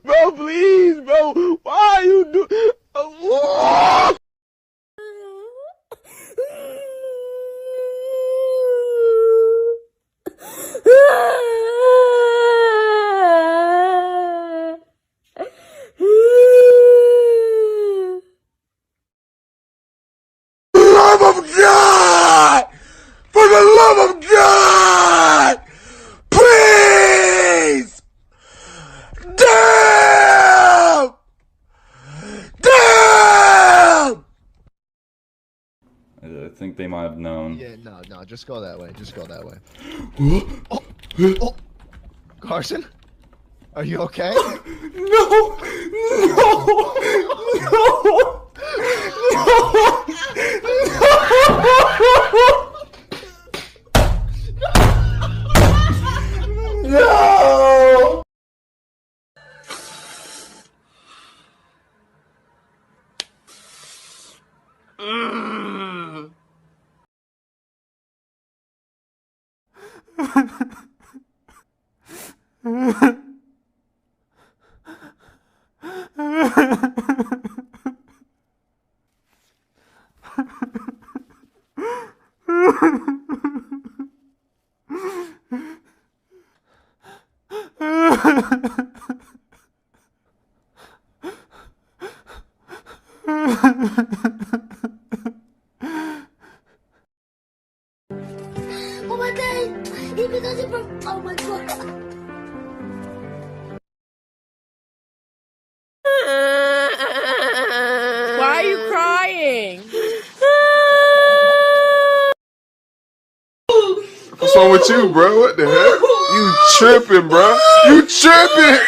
Bro, please, bro. Why are you do? Love of God! For the love of God! Please! Damn! Damn! I think they might have known. Yeah, no, just go that way. Just go that way. Oh, Carson, are you okay? No! No! Oh my god! Even though they broke. Oh my god! Why are you crying? What's wrong with you, bro? What the heck? You tripping, bro? You tripping?